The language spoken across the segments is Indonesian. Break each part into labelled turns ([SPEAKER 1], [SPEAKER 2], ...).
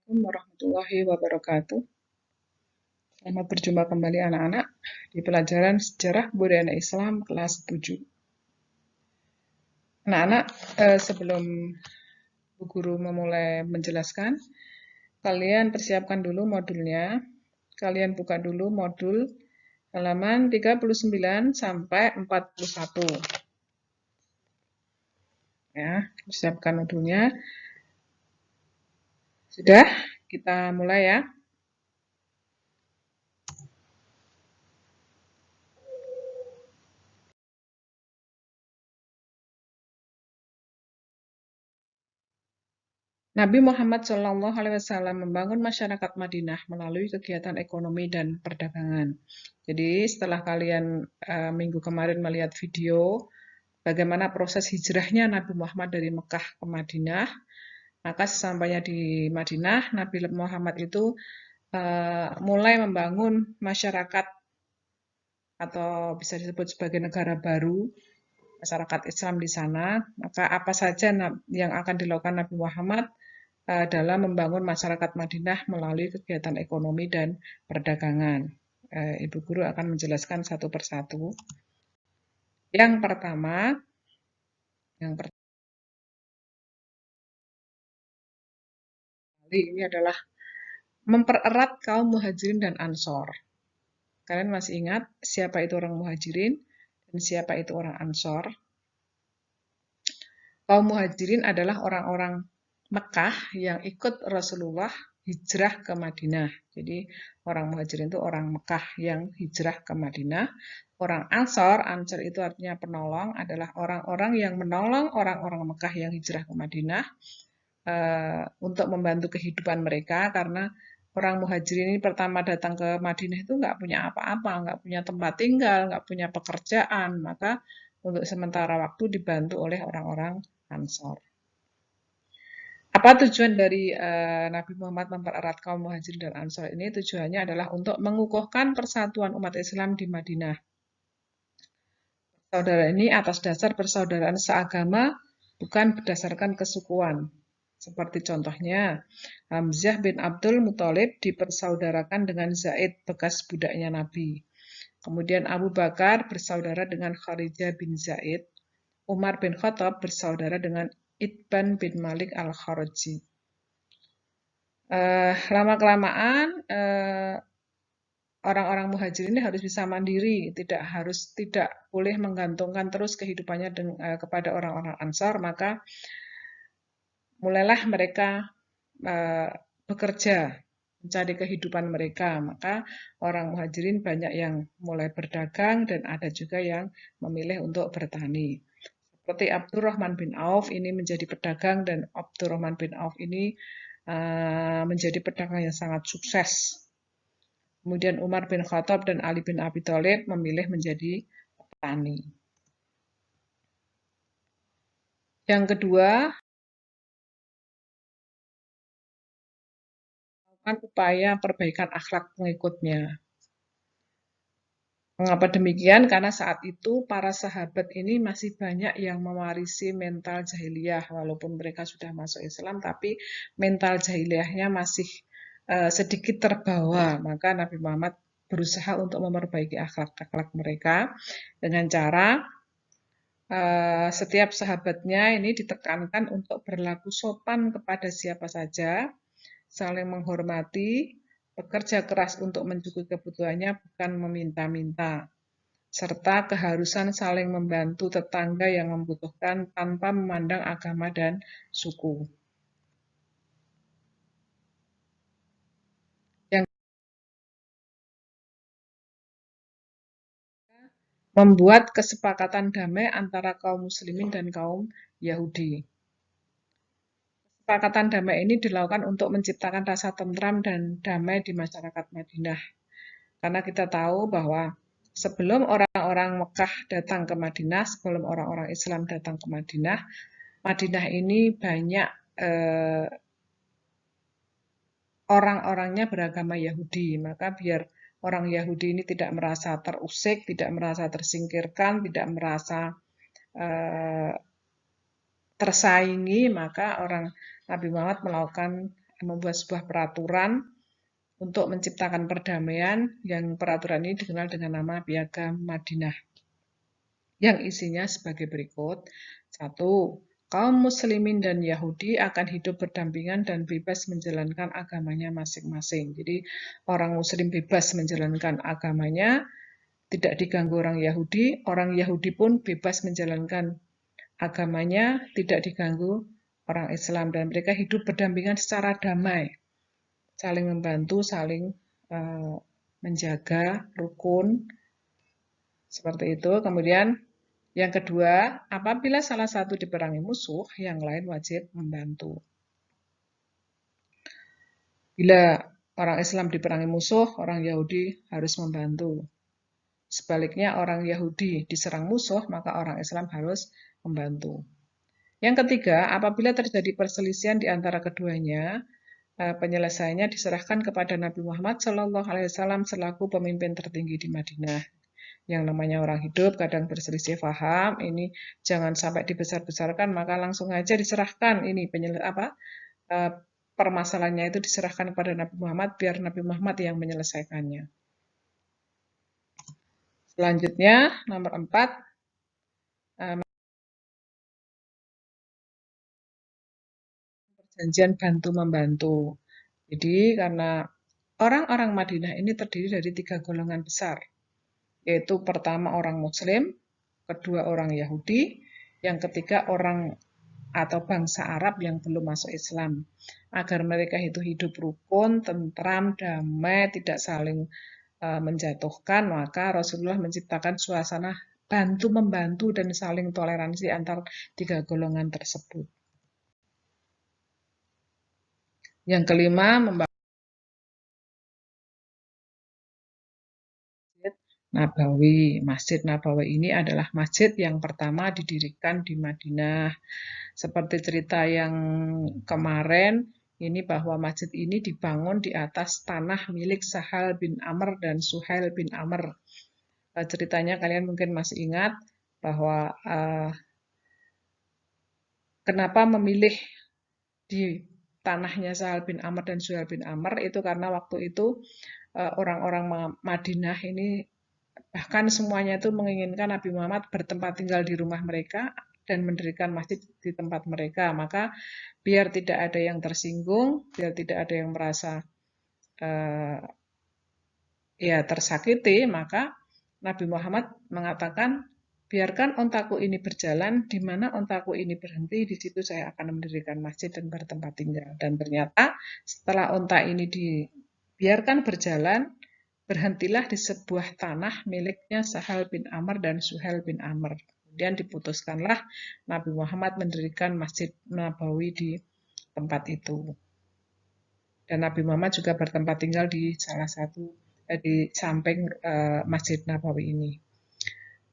[SPEAKER 1] Assalamualaikum warahmatullahi wabarakatuh. Selamat berjumpa kembali anak-anak di pelajaran Sejarah Budaya Islam kelas 7. Anak-anak, sebelum Bu Guru memulai menjelaskan, kalian persiapkan dulu modulnya. Kalian buka dulu modul halaman 39 sampai 41. Ya, persiapkan modulnya. Sudah? Kita mulai ya. Nabi Muhammad SAW membangun masyarakat Madinah melalui kegiatan ekonomi dan perdagangan. Jadi setelah kalian minggu kemarin melihat video bagaimana proses hijrahnya Nabi Muhammad dari Mekah ke Madinah, maka sesampainya di Madinah, Nabi Muhammad itu mulai membangun masyarakat atau bisa disebut sebagai negara baru, masyarakat Islam di sana. Maka apa saja yang akan dilakukan Nabi Muhammad dalam membangun masyarakat Madinah melalui kegiatan ekonomi dan perdagangan. Ibu Guru akan menjelaskan satu persatu. Yang pertama, ini adalah mempererat kaum muhajirin dan ansor. Kalian masih ingat siapa itu orang muhajirin dan siapa itu orang ansor? Kaum muhajirin adalah orang-orang Mekah yang ikut Rasulullah hijrah ke Madinah. Jadi orang muhajirin itu orang Mekah yang hijrah ke Madinah. Orang ansor itu artinya penolong, adalah orang-orang yang menolong orang-orang Mekah yang hijrah ke Madinah untuk membantu kehidupan mereka, karena orang muhajirin ini pertama datang ke Madinah itu nggak punya apa-apa, nggak punya tempat tinggal, nggak punya pekerjaan, maka untuk sementara waktu dibantu oleh orang-orang ansor. Apa tujuan dari Nabi Muhammad mempererat kaum muhajirin dan ansor ini? Tujuannya adalah untuk mengukuhkan persatuan umat Islam di Madinah. Saudara ini atas dasar persaudaraan seagama, bukan berdasarkan kesukuan. Seperti contohnya, Hamzah bin Abdul Muthalib dipersaudarakan dengan Zaid, bekas budaknya Nabi. Kemudian Abu Bakar bersaudara dengan Kharijah bin Zaid. Umar bin Khattab bersaudara dengan Itban bin Malik al-Kharaji. Lama-kelamaan orang-orang muhajirin ini harus bisa mandiri, tidak boleh menggantungkan terus kehidupannya kepada orang-orang ansar, maka mulailah mereka bekerja mencari kehidupan mereka. Maka orang muhajirin banyak yang mulai berdagang dan ada juga yang memilih untuk bertani. Seperti Abdurrahman bin Auf ini menjadi pedagang, dan Abdurrahman bin Auf ini menjadi pedagang yang sangat sukses. Kemudian Umar bin Khattab dan Ali bin Abi Thalib memilih menjadi petani. Yang kedua, melakukan upaya perbaikan akhlak pengikutnya. Mengapa demikian? Karena saat itu para sahabat ini masih banyak yang mewarisi mental jahiliyah. Walaupun mereka sudah masuk Islam, tapi mental jahiliyahnya masih sedikit terbawa. Maka Nabi Muhammad berusaha untuk memperbaiki akhlak-akhlak mereka dengan cara setiap sahabatnya ini ditekankan untuk berlaku sopan kepada siapa saja, saling menghormati, bekerja keras untuk mencukupi kebutuhannya, bukan meminta-minta, serta keharusan saling membantu tetangga yang membutuhkan tanpa memandang agama dan suku. Yang membuat kesepakatan damai antara kaum muslimin dan kaum Yahudi. Kesepakatan damai ini dilakukan untuk menciptakan rasa tentram dan damai di masyarakat Madinah. Karena kita tahu bahwa sebelum orang-orang Mekah datang ke Madinah, sebelum orang-orang Islam datang ke Madinah, Madinah ini banyak orang-orangnya beragama Yahudi. Maka biar orang Yahudi ini tidak merasa terusik, tidak merasa tersingkirkan, tidak merasa tersaingi, maka orang Nabi Muhammad melakukan membuat sebuah peraturan untuk menciptakan perdamaian, yang peraturan ini dikenal dengan nama Piagam Madinah, yang isinya sebagai berikut. 1. Kaum muslimin dan Yahudi akan hidup berdampingan dan bebas menjalankan agamanya masing-masing. Jadi orang muslim bebas menjalankan agamanya, tidak diganggu orang Yahudi pun bebas menjalankan agamanya, tidak diganggu orang Islam, dan mereka hidup berdampingan secara damai, saling membantu, saling menjaga, rukun, seperti itu. Kemudian yang kedua, apabila salah satu diperangi musuh, yang lain wajib membantu. Bila orang Islam diperangi musuh, orang Yahudi harus membantu. Sebaliknya, orang Yahudi diserang musuh, maka orang Islam harus membantu. Yang ketiga, apabila terjadi perselisihan di antara keduanya, penyelesaiannya diserahkan kepada Nabi Muhammad SAW selaku pemimpin tertinggi di Madinah. Yang namanya orang hidup kadang berselisih paham, ini jangan sampai dibesar-besarkan, maka langsung aja diserahkan ini permasalahannya itu diserahkan kepada Nabi Muhammad, biar Nabi Muhammad yang menyelesaikannya. Selanjutnya, nomor 4, perjanjian bantu-membantu. Jadi karena orang-orang Madinah ini terdiri dari 3 golongan besar, yaitu pertama orang Muslim, kedua orang Yahudi, yang ketiga orang atau bangsa Arab yang belum masuk Islam. Agar mereka itu hidup rukun, tentram, damai, tidak saling menjatuhkan, maka Rasulullah menciptakan suasana bantu-membantu dan saling toleransi antar 3 golongan tersebut. Yang kelima, membangun Masjid Nabawi. Masjid Nabawi ini adalah masjid yang pertama didirikan di Madinah. Seperti cerita yang kemarin, ini bahwa masjid ini dibangun di atas tanah milik Sahal bin Amr dan Suhail bin Amr. Ceritanya kalian mungkin masih ingat bahwa kenapa memilih di tanahnya Sahal bin Amr dan Suhail bin Amr, itu karena waktu itu orang-orang Madinah ini bahkan semuanya itu menginginkan Nabi Muhammad bertempat tinggal di rumah mereka dan mendirikan masjid di tempat mereka. Maka biar tidak ada yang tersinggung, biar tidak ada yang merasa tersakiti, maka Nabi Muhammad mengatakan, biarkan ontaku ini berjalan, di mana ontaku ini berhenti, di situ saya akan mendirikan masjid dan bertempat tinggal. Dan ternyata setelah onta ini dibiarkan berjalan, berhentilah di sebuah tanah miliknya Sahal bin Amr dan Suhail bin Amr. Kemudian diputuskanlah Nabi Muhammad mendirikan Masjid Nabawi di tempat itu. Dan Nabi Muhammad juga bertempat tinggal di samping Masjid Nabawi ini.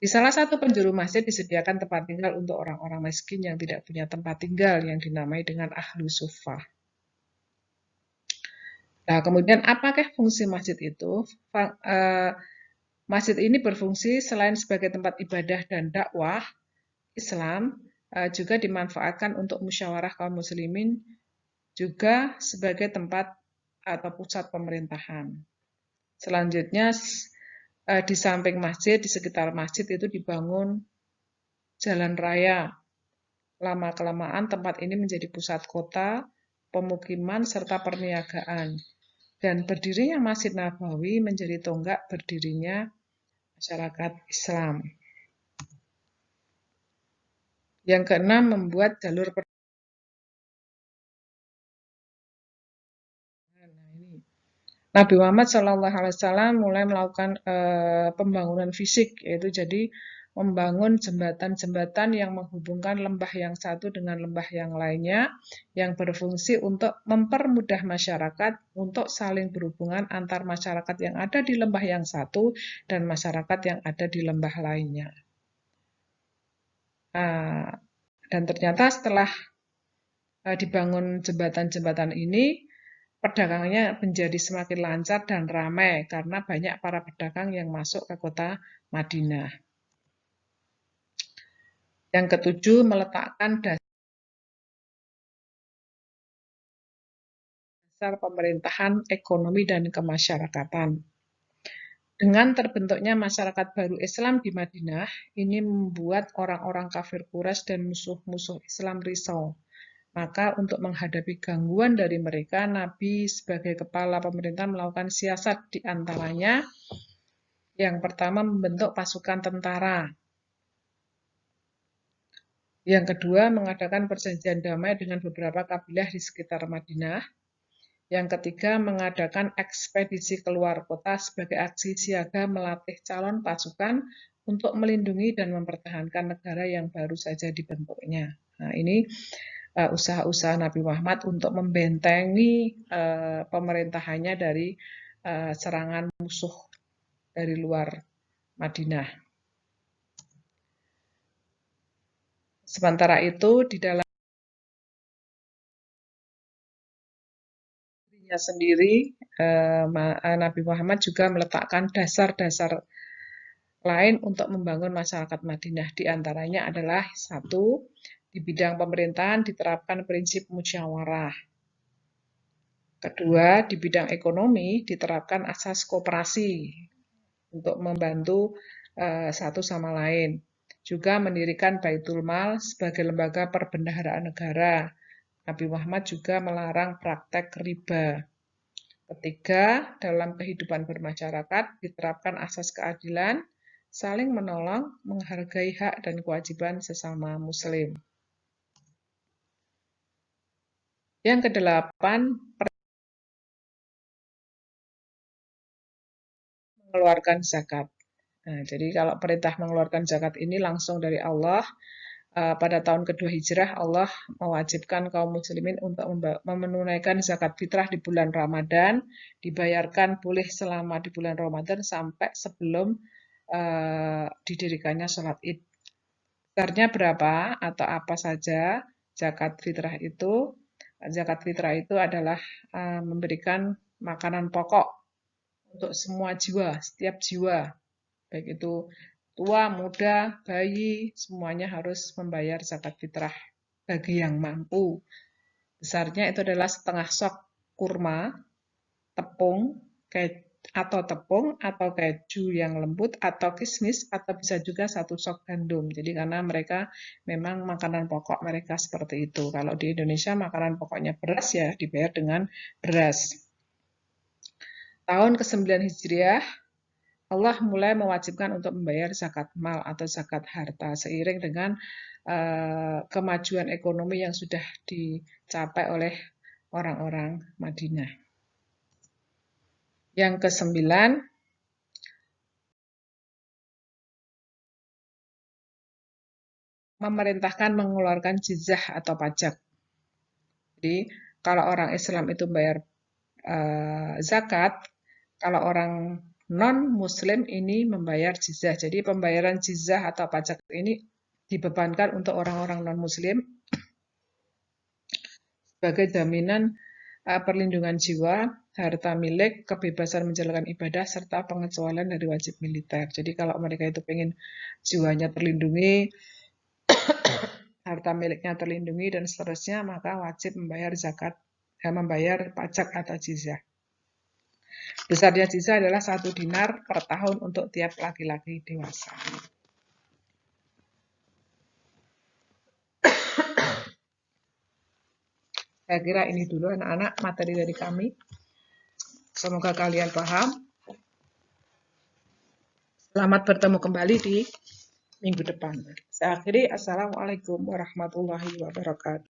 [SPEAKER 1] Di salah satu penjuru masjid disediakan tempat tinggal untuk orang-orang miskin yang tidak punya tempat tinggal, yang dinamai dengan Ahlu Suffah. Nah, kemudian apakah fungsi masjid itu? Masjid ini berfungsi selain sebagai tempat ibadah dan dakwah Islam, juga dimanfaatkan untuk musyawarah kaum muslimin, juga sebagai tempat atau pusat pemerintahan. Selanjutnya, di samping masjid, di sekitar masjid itu dibangun jalan raya. Lama-kelamaan tempat ini menjadi pusat kota, pemukiman, serta perniagaan. Dan berdirinya Masjid Nabawi menjadi tonggak berdirinya masyarakat Islam. Yang keenam, membuat jalur Nabi Muhammad SAW mulai melakukan pembangunan fisik, yaitu jadi membangun jembatan-jembatan yang menghubungkan lembah yang satu dengan lembah yang lainnya, yang berfungsi untuk mempermudah masyarakat untuk saling berhubungan antar masyarakat yang ada di lembah yang satu dan masyarakat yang ada di lembah lainnya. Dan ternyata setelah dibangun jembatan-jembatan ini, perdagangannya menjadi semakin lancar dan ramai karena banyak para pedagang yang masuk ke kota Madinah. Yang ketujuh, meletakkan dasar dasar pemerintahan, ekonomi, dan kemasyarakatan. Dengan terbentuknya masyarakat baru Islam di Madinah, ini membuat orang-orang kafir Quraisy dan musuh-musuh Islam risau. Maka untuk menghadapi gangguan dari mereka, Nabi sebagai kepala pemerintah melakukan siasat di antaranya. Yang pertama, membentuk pasukan tentara. Yang kedua, mengadakan perjanjian damai dengan beberapa kabilah di sekitar Madinah. Yang ketiga, mengadakan ekspedisi keluar kota sebagai aksi siaga melatih calon pasukan untuk melindungi dan mempertahankan negara yang baru saja dibentuknya. Nah, ini usaha-usaha Nabi Muhammad untuk membentengi pemerintahannya dari serangan musuh dari luar Madinah. Sementara itu, di dalam dirinya sendiri, Nabi Muhammad juga meletakkan dasar-dasar lain untuk membangun masyarakat Madinah. Di antaranya adalah satu, di bidang pemerintahan diterapkan prinsip musyawarah. Kedua, di bidang ekonomi diterapkan asas koperasi untuk membantu satu sama lain. Juga mendirikan Baitul Mal sebagai lembaga perbendaharaan negara. Nabi Muhammad juga melarang praktek riba. Ketiga, dalam kehidupan bermasyarakat diterapkan asas keadilan, saling menolong, menghargai hak dan kewajiban sesama muslim. Yang kedelapan, mengeluarkan zakat. Nah, jadi kalau perintah mengeluarkan zakat ini langsung dari Allah. Pada tahun kedua hijrah, Allah mewajibkan kaum muslimin untuk menunaikan zakat fitrah di bulan Ramadan, dibayarkan boleh selama di bulan Ramadan sampai sebelum didirikannya sholat id. Besarnya berapa atau apa saja zakat fitrah itu? Zakat fitrah itu adalah memberikan makanan pokok untuk semua jiwa, setiap jiwa, baik itu tua, muda, bayi, semuanya harus membayar zakat fitrah bagi yang mampu. Besarnya itu adalah setengah sok kurma, tepung, atau keju yang lembut, atau kismis, atau bisa juga satu sok gandum. Jadi karena mereka memang makanan pokok mereka seperti itu. Kalau di Indonesia makanan pokoknya beras ya dibayar dengan beras. Tahun ke-9 Hijriah, Allah mulai mewajibkan untuk membayar zakat mal atau zakat harta seiring dengan kemajuan ekonomi yang sudah dicapai oleh orang-orang Madinah. Yang ke-9, memerintahkan mengeluarkan jizyah atau pajak. Jadi kalau orang Islam itu bayar zakat, kalau orang non-Muslim ini membayar jizyah. Jadi pembayaran jizyah atau pajak ini dibebankan untuk orang-orang non-Muslim sebagai jaminan perlindungan jiwa, harta milik, kebebasan menjalankan ibadah, serta pengecualian dari wajib militer. Jadi kalau mereka itu pengen jiwanya terlindungi, harta miliknya terlindungi, dan seterusnya, maka wajib membayar zakat, membayar pajak atau jizyah. Besarnya jizyah adalah 1 dinar per tahun untuk tiap laki-laki dewasa. Saya kira ini dulu anak-anak materi dari kami. Semoga kalian paham. Selamat bertemu kembali di minggu depan. Saya akhiri. Assalamualaikum warahmatullahi wabarakatuh.